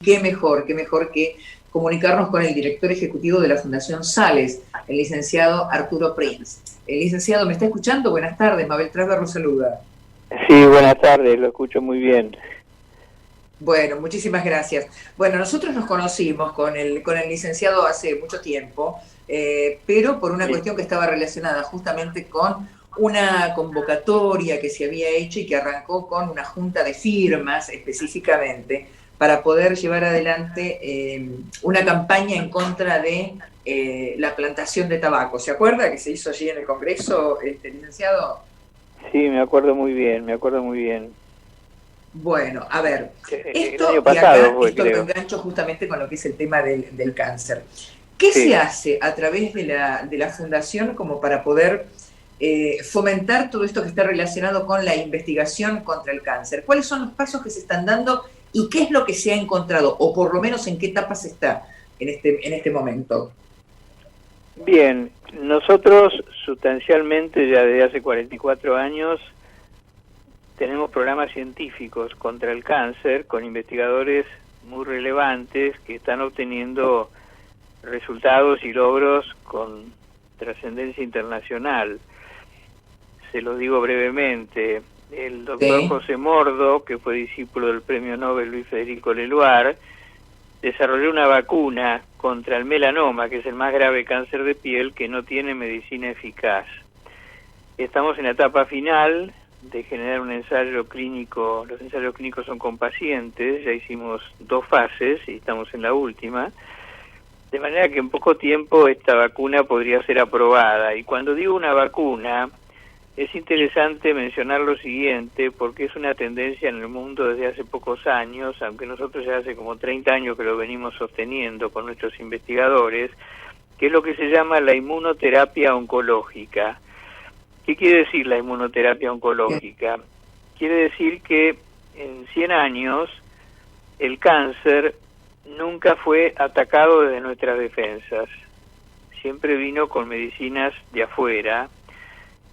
qué mejor que comunicarnos con el director ejecutivo de la Fundación Sales, el licenciado Arturo Prinz. El licenciado, ¿me está escuchando? Buenas tardes, Mabel Traver lo saluda. Sí, buenas tardes, lo escucho muy bien. Bueno, muchísimas gracias. Bueno, nosotros nos conocimos con el licenciado hace mucho tiempo, pero por una cuestión que estaba relacionada justamente con una convocatoria que se había hecho y que arrancó con una junta de firmas específicamente para poder llevar adelante una campaña en contra de la plantación de tabaco. ¿Se acuerda que se hizo allí en el Congreso, licenciado? Sí, me acuerdo muy bien, Bueno, a ver, el año pasado esto lo engancho justamente con lo que es el tema del cáncer. ¿Qué se hace a través de la Fundación como para poder fomentar todo esto que está relacionado con la investigación contra el cáncer? ¿Cuáles son los pasos que se están dando y qué es lo que se ha encontrado, o por lo menos en qué etapas está en este momento? Bien, nosotros sustancialmente ya desde hace 44 años tenemos programas científicos contra el cáncer con investigadores muy relevantes que están obteniendo resultados y logros con trascendencia internacional. Se lo digo brevemente. El doctor José Mordo, que fue discípulo del premio Nobel Luis Federico Leloir, desarrolló una vacuna contra el melanoma, que es el más grave cáncer de piel, que no tiene medicina eficaz. Estamos en la etapa final de generar un ensayo clínico. Los ensayos clínicos son con pacientes, ya hicimos 2 fases y estamos en la última, de manera que en poco tiempo esta vacuna podría ser aprobada. Y cuando digo una vacuna, es interesante mencionar lo siguiente, porque es una tendencia en el mundo desde hace pocos años, aunque nosotros ya hace como 30 años que lo venimos sosteniendo con nuestros investigadores, que es lo que se llama la inmunoterapia oncológica. ¿Qué quiere decir la inmunoterapia oncológica? Quiere decir que en 100 años el cáncer nunca fue atacado desde nuestras defensas. Siempre vino con medicinas de afuera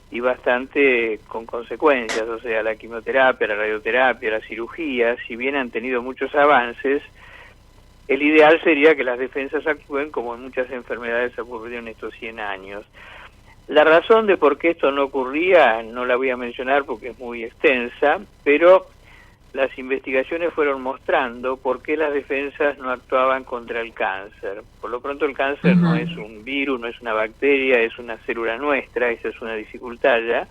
y bastante con consecuencias, o sea, la quimioterapia, la radioterapia, la cirugía, si bien han tenido muchos avances, el ideal sería que las defensas actúen como en muchas enfermedades ocurrieron en estos 100 años. La razón de por qué esto no ocurría no la voy a mencionar porque es muy extensa, pero las investigaciones fueron mostrando por qué las defensas no actuaban contra el cáncer. Por lo pronto el cáncer no es un virus, no es una bacteria, es una célula nuestra, esa es una dificultad ya.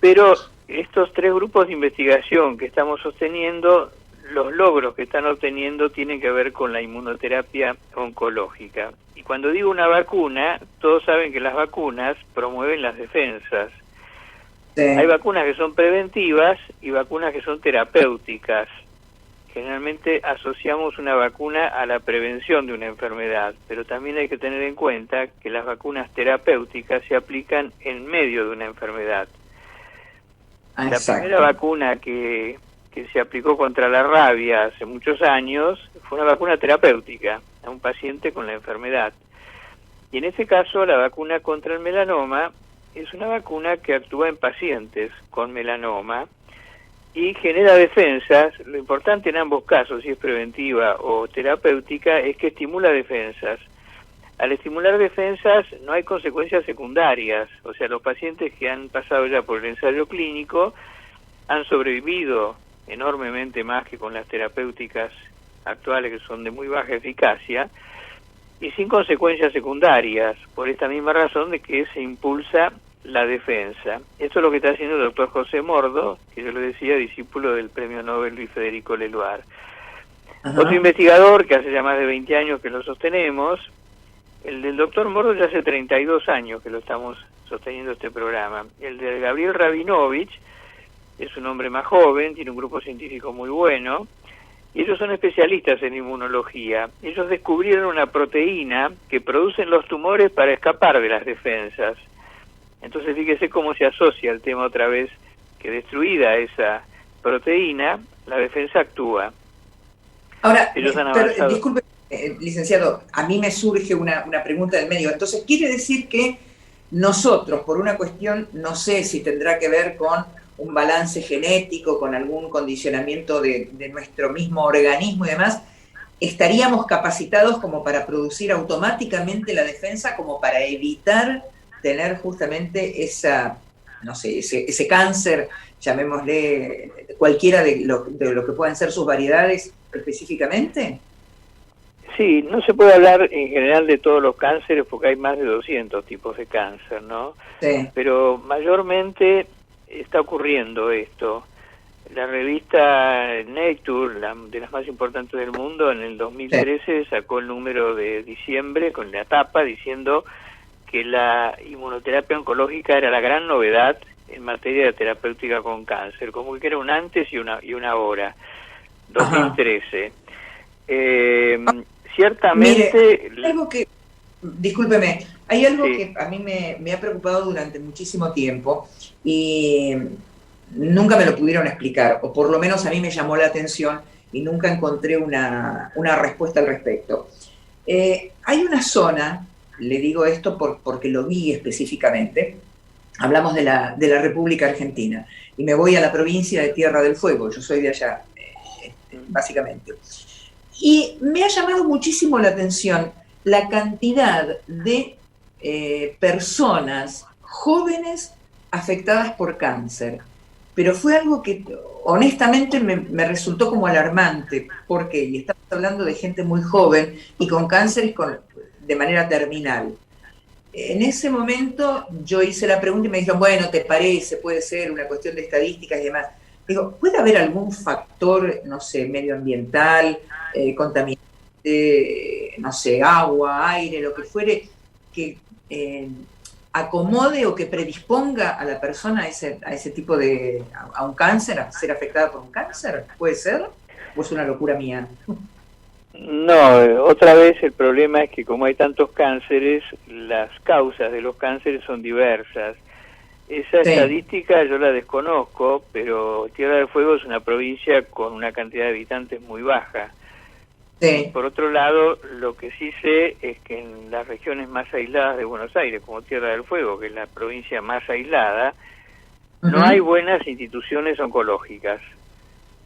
Pero estos 3 grupos de investigación que estamos sosteniendo, los logros que están obteniendo tienen que ver con la inmunoterapia oncológica. Y cuando digo una vacuna, todos saben que las vacunas promueven las defensas. Hay vacunas que son preventivas y vacunas que son terapéuticas. Generalmente asociamos una vacuna a la prevención de una enfermedad, pero también hay que tener en cuenta que las vacunas terapéuticas se aplican en medio de una enfermedad. La primera vacuna que se aplicó contra la rabia hace muchos años fue una vacuna terapéutica a un paciente con la enfermedad. Y en este caso la vacuna contra el melanoma es una vacuna que actúa en pacientes con melanoma y genera defensas. Lo importante en ambos casos, si es preventiva o terapéutica, es que estimula defensas. Al estimular defensas no hay consecuencias secundarias, o sea, los pacientes que han pasado ya por el ensayo clínico han sobrevivido enormemente más que con las terapéuticas actuales, que son de muy baja eficacia, y sin consecuencias secundarias, por esta misma razón de que se impulsa la defensa. Esto es lo que está haciendo el doctor José Mordo, que yo le decía, discípulo del premio Nobel Luis Federico Leloir. Otro investigador, que hace ya más de 20 años que lo sostenemos, el del doctor Mordo ya hace 32 años que lo estamos sosteniendo este programa. El de Gabriel Rabinovich es un hombre más joven, tiene un grupo científico muy bueno, y ellos son especialistas en inmunología. Ellos descubrieron una proteína que producen los tumores para escapar de las defensas. Entonces fíjese cómo se asocia el tema otra vez, que destruida esa proteína, la defensa actúa. Ahora, disculpe, licenciado, a mí me surge una pregunta del medio. Entonces, ¿quiere decir que nosotros, por una cuestión, no sé si tendrá que ver con un balance genético, con algún condicionamiento de nuestro mismo organismo y demás, estaríamos capacitados como para producir automáticamente la defensa, como para evitar tener justamente esa, no sé, ese cáncer, llamémosle cualquiera de lo que puedan ser sus variedades específicamente? Sí, no se puede hablar en general de todos los cánceres porque hay más de 200 tipos de cáncer, ¿no? Sí. Pero mayormente está ocurriendo esto. La revista Nature, de las más importantes del mundo, en el 2013 sacó el número de diciembre con la tapa diciendo que la inmunoterapia oncológica era la gran novedad en materia de terapéutica con cáncer, como que era un antes y una ahora. 2013. Ciertamente... Mire, algo que, discúlpeme, hay algo sí. que a mí me ha preocupado durante muchísimo tiempo y nunca me lo pudieron explicar, o por lo menos a mí me llamó la atención y nunca encontré una respuesta al respecto. Hay una zona, le digo esto porque lo vi específicamente, hablamos de la República Argentina, y me voy a la provincia de Tierra del Fuego, yo soy de allá, básicamente. Y me ha llamado muchísimo la atención la cantidad de personas jóvenes afectadas por cáncer. Pero fue algo que honestamente me resultó como alarmante. ¿Por qué? Y estamos hablando de gente muy joven y con cánceres de manera terminal. En ese momento yo hice la pregunta y me dijeron, bueno, ¿te parece? Puede ser una cuestión de estadísticas y demás. Digo, ¿puede haber algún factor, no sé, medioambiental, contaminante, no sé, agua, aire, lo que fuere, que acomode o que predisponga a la persona a ese tipo de, a un cáncer, a ser afectada por un cáncer? ¿Puede ser? ¿O es una locura mía? No, otra vez el problema es que como hay tantos cánceres, las causas de los cánceres son diversas. Esa estadística yo la desconozco, pero Tierra del Fuego es una provincia con una cantidad de habitantes muy baja. Sí. Por otro lado, lo que sí sé es que en las regiones más aisladas de Buenos Aires, como Tierra del Fuego, que es la provincia más aislada, no hay buenas instituciones oncológicas.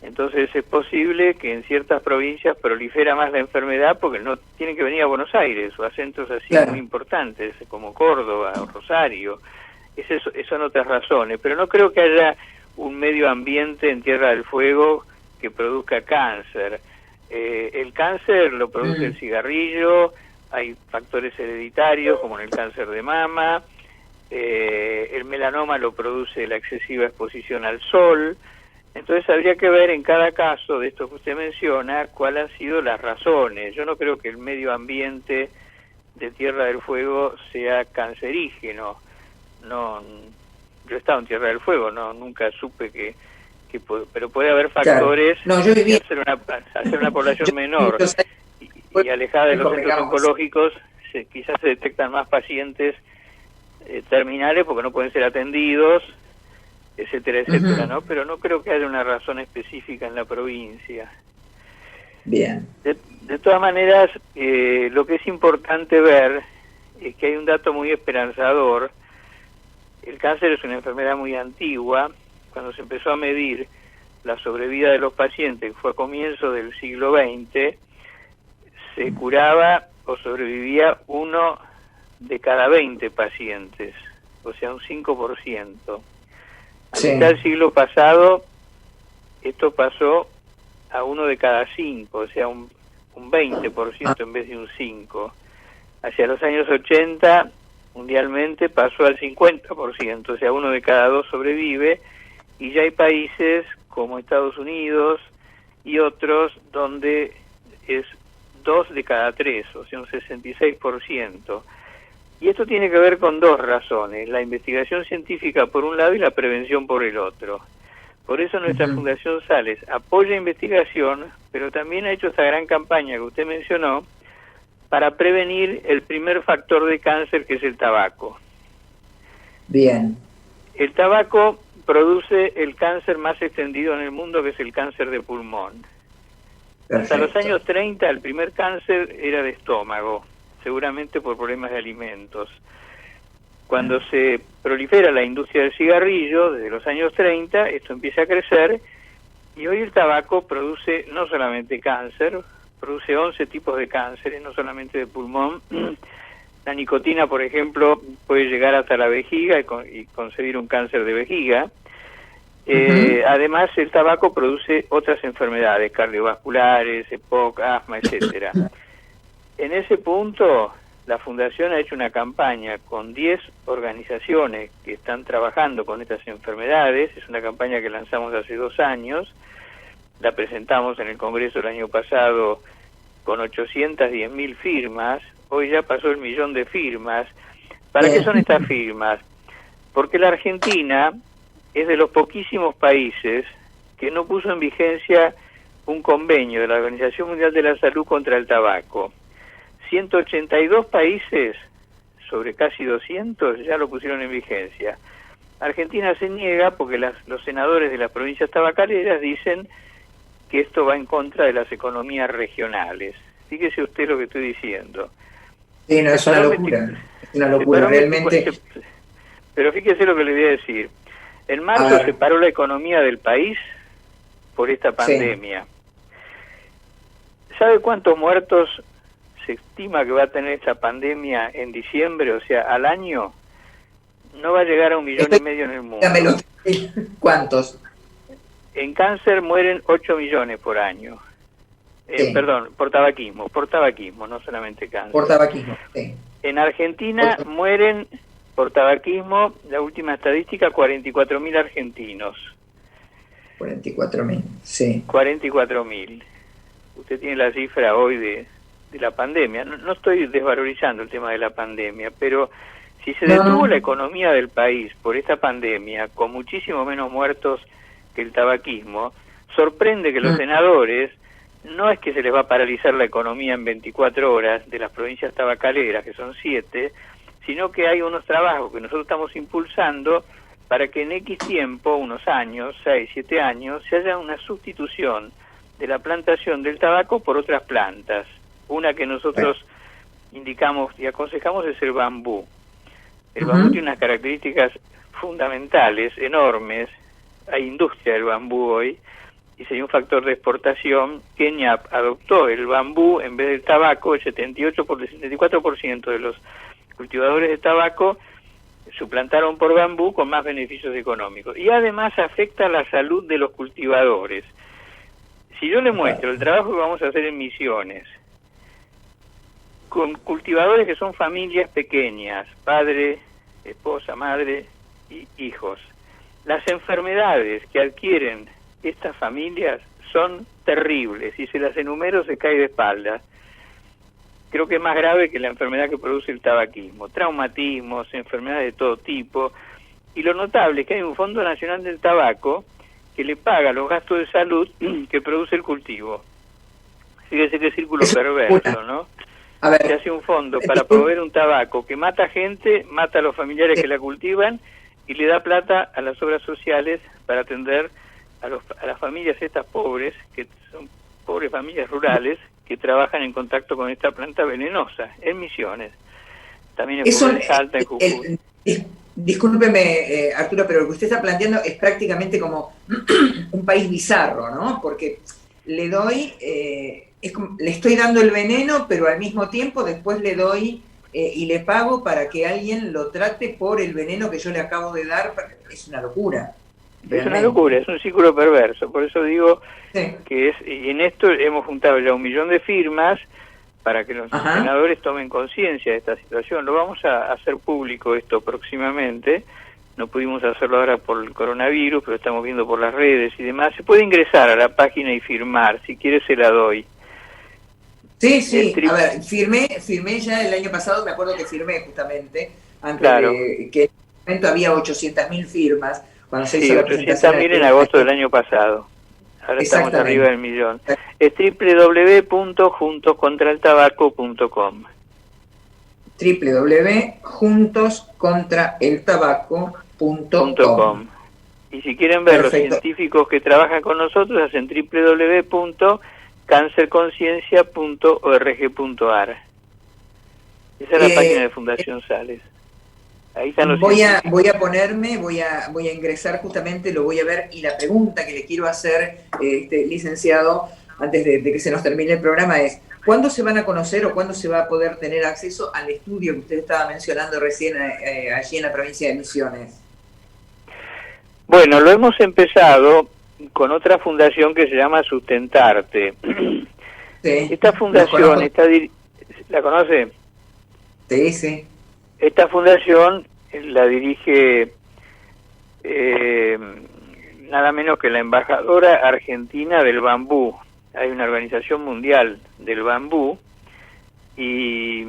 Entonces es posible que en ciertas provincias prolifera más la enfermedad porque no tienen que venir a Buenos Aires o a centros así muy importantes como Córdoba o Rosario. Son otras razones, pero no creo que haya un medio ambiente en Tierra del Fuego que produzca cáncer. El cáncer lo produce el cigarrillo, hay factores hereditarios como en el cáncer de mama, el melanoma lo produce la excesiva exposición al sol. Entonces habría que ver en cada caso de esto que usted menciona cuáles han sido las razones. Yo no creo que el medio ambiente de Tierra del Fuego sea cancerígeno. No, yo he estado en Tierra del Fuego, no, nunca supe pero puede haber factores de hacer una población menor y alejada de los centros oncológicos, quizás se detectan más pacientes terminales porque no pueden ser atendidos, etcétera, etcétera, ¿no? Pero no creo que haya una razón específica en la provincia. Bien. De todas maneras, lo que es importante ver es que hay un dato muy esperanzador. El cáncer es una enfermedad muy antigua. Cuando se empezó a medir la sobrevida de los pacientes, que fue a comienzos del siglo XX, se curaba o sobrevivía 1 de cada 20 pacientes, o sea, un 5%. A mitad del siglo pasado, esto pasó a 1 de cada 5, o sea, un 20% en vez de un 5%. Hacia los años 80, mundialmente, pasó al 50%, o sea, 1 de cada 2 sobrevive, y ya hay países como Estados Unidos y otros donde es 2 de cada 3, o sea, un 66%. Y esto tiene que ver con dos razones, la investigación científica por un lado y la prevención por el otro. Por eso nuestra Fundación Sales apoya investigación, pero también ha hecho esta gran campaña que usted mencionó para prevenir el primer factor de cáncer, que es el tabaco. Bien. El tabaco produce el cáncer más extendido en el mundo, que es el cáncer de pulmón. Perfecto. Hasta los años 30 el primer cáncer era de estómago, seguramente por problemas de alimentos. Cuando se prolifera la industria del cigarrillo, desde los años 30, esto empieza a crecer, y hoy el tabaco produce no solamente cáncer, produce 11 tipos de cánceres, no solamente de pulmón. La nicotina, por ejemplo, puede llegar hasta la vejiga y concebir un cáncer de vejiga. Además, el tabaco produce otras enfermedades cardiovasculares, EPOC, asma, etcétera. En ese punto, la Fundación ha hecho una campaña con 10 organizaciones que están trabajando con estas enfermedades. Es una campaña que lanzamos hace 2 años. La presentamos en el Congreso el año pasado con 810.000 firmas. Hoy ya pasó el 1.000.000 de firmas. ¿Para qué son estas firmas? Porque la Argentina es de los poquísimos países que no puso en vigencia un convenio de la Organización Mundial de la Salud contra el tabaco. 182 países, sobre casi 200, ya lo pusieron en vigencia. Argentina se niega porque los senadores de las provincias tabacaleras dicen que esto va en contra de las economías regionales. Fíjese usted lo que estoy diciendo. Sí, no, es una locura. Es una locura, realmente. Pero fíjese lo que le voy a decir. En marzo se paró la economía del país por esta pandemia. Sí. ¿Sabe cuántos muertos se estima que va a tener esta pandemia en diciembre? O sea, al año no va a llegar a 1,5 millones en el mundo. Dígamelo. ¿Cuántos? En cáncer mueren 8 millones por año. Sí. Perdón, por tabaquismo, no solamente cáncer. Por tabaquismo, sí. En Argentina mueren por tabaquismo, la última estadística, 44.000 argentinos. 44.000, sí. 44.000. Usted tiene la cifra hoy de la pandemia. No estoy desvalorizando el tema de la pandemia, pero si se detuvo la economía del país por esta pandemia, con muchísimo menos muertos que el tabaquismo, sorprende que los senadores, no es que se les va a paralizar la economía en 24 horas de las provincias tabacaleras, que son 7, sino que hay unos trabajos que nosotros estamos impulsando para que en X tiempo, unos años, 6, 7 años, se haya una sustitución de la plantación del tabaco por otras plantas. Una que nosotros indicamos y aconsejamos es el bambú. El bambú tiene unas características fundamentales, enormes. Hay industria del bambú hoy y sería un factor de exportación. Kenia adoptó el bambú en vez del tabaco. El 74% de los cultivadores de tabaco suplantaron por bambú con más beneficios económicos. Y además afecta la salud de los cultivadores. Si yo le muestro el trabajo que vamos a hacer en Misiones, con cultivadores que son familias pequeñas, padre, esposa, madre y hijos, las enfermedades que adquieren estas familias son terribles, y si se las enumero se cae de espaldas. Creo que es más grave que la enfermedad que produce el tabaquismo, traumatismos, enfermedades de todo tipo, y lo notable es que hay un Fondo Nacional del Tabaco que le paga los gastos de salud que produce el cultivo. Fíjese qué círculo perverso, ¿no? A ver, se hace un fondo para proveer un tabaco que mata gente, mata a los familiares que la cultivan y le da plata a las obras sociales para atender a las familias estas pobres, que son pobres familias rurales, que trabajan en contacto con esta planta venenosa, en Misiones. También en Salta, en Jujuy. Discúlpeme, Arturo, pero lo que usted está planteando es prácticamente como un país bizarro, ¿no? Porque le doy... le estoy dando el veneno, pero al mismo tiempo después le doy y le pago para que alguien lo trate por el veneno que yo le acabo de dar. Es una locura. Realmente. Es una locura, es un círculo perverso. Por eso digo que y en esto hemos juntado ya 1.000.000 de firmas para que los senadores tomen conciencia de esta situación. Lo vamos a hacer público esto próximamente. No pudimos hacerlo ahora por el coronavirus, pero estamos viendo por las redes y demás. Se puede ingresar a la página y firmar. Si quiere se la doy. Sí, a ver, firmé ya el año pasado, me acuerdo que firmé justamente, antes de que en ese momento había 800.000 firmas, cuando se hizo la presentación. 800.000 en agosto del año pasado, ahora estamos arriba del 1.000.000. Es www.juntoscontraeltabaco.com www.juntoscontraeltabaco.com. Y si quieren ver los científicos que trabajan con nosotros, hacen www.cancerconciencia.org.ar. Esa es la página de Fundación Sales. Ahí están los voy a ponerme, voy a ingresar justamente, lo voy a ver, y la pregunta que le quiero hacer, licenciado, antes de que se nos termine el programa es, ¿cuándo se van a conocer o cuándo se va a poder tener acceso al estudio que usted estaba mencionando recién allí en la provincia de Misiones? Bueno, lo hemos empezado con otra fundación que se llama Sustentarte. Sí, esta fundación, ¿la conoce? Sí, sí. Esta fundación la dirige nada menos que la embajadora argentina del bambú. Hay una organización mundial del bambú y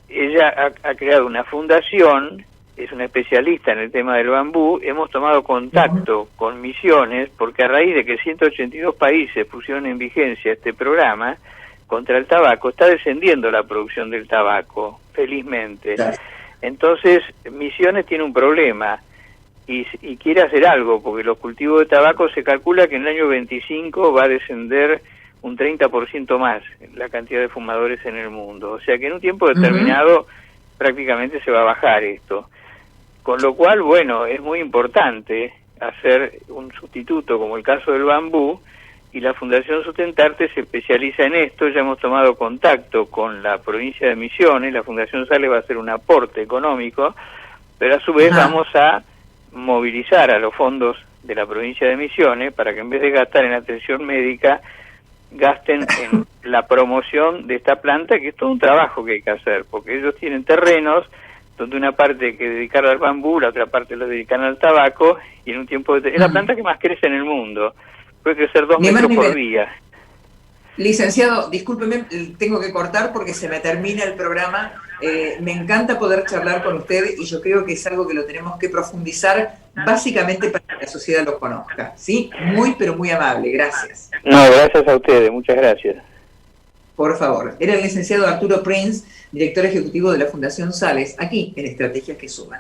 ella ha creado una fundación, es una especialista en el tema del bambú. Hemos tomado contacto con Misiones porque a raíz de que 182 países pusieron en vigencia este programa contra el tabaco, está descendiendo la producción del tabaco, felizmente. Entonces, Misiones tiene un problema y quiere hacer algo, porque los cultivos de tabaco se calcula que en el año 25 va a descender un 30% más la cantidad de fumadores en el mundo. O sea que en un tiempo determinado prácticamente se va a bajar esto. Con lo cual, bueno, es muy importante hacer un sustituto como el caso del bambú, y la Fundación Sustentarte se especializa en esto. Ya hemos tomado contacto con la provincia de Misiones, la Fundación Sale va a hacer un aporte económico, pero a su vez vamos a movilizar a los fondos de la provincia de Misiones para que en vez de gastar en atención médica, gasten en la promoción de esta planta, que es todo un trabajo que hay que hacer, porque ellos tienen terrenos donde una parte hay que dedicar al bambú, la otra parte lo dedican al tabaco, y en un tiempo es la planta que más crece en el mundo. Puede crecer 2 metros por día. Licenciado, discúlpeme, tengo que cortar porque se me termina el programa. Me encanta poder charlar con usted y yo creo que es algo que lo tenemos que profundizar básicamente para que la sociedad lo conozca. ¿Sí? Muy, pero muy amable. Gracias. No, gracias a ustedes. Muchas gracias. Por favor. Era el licenciado Arturo Prinz, director ejecutivo de la Fundación Sales, aquí en Estrategias que Suman.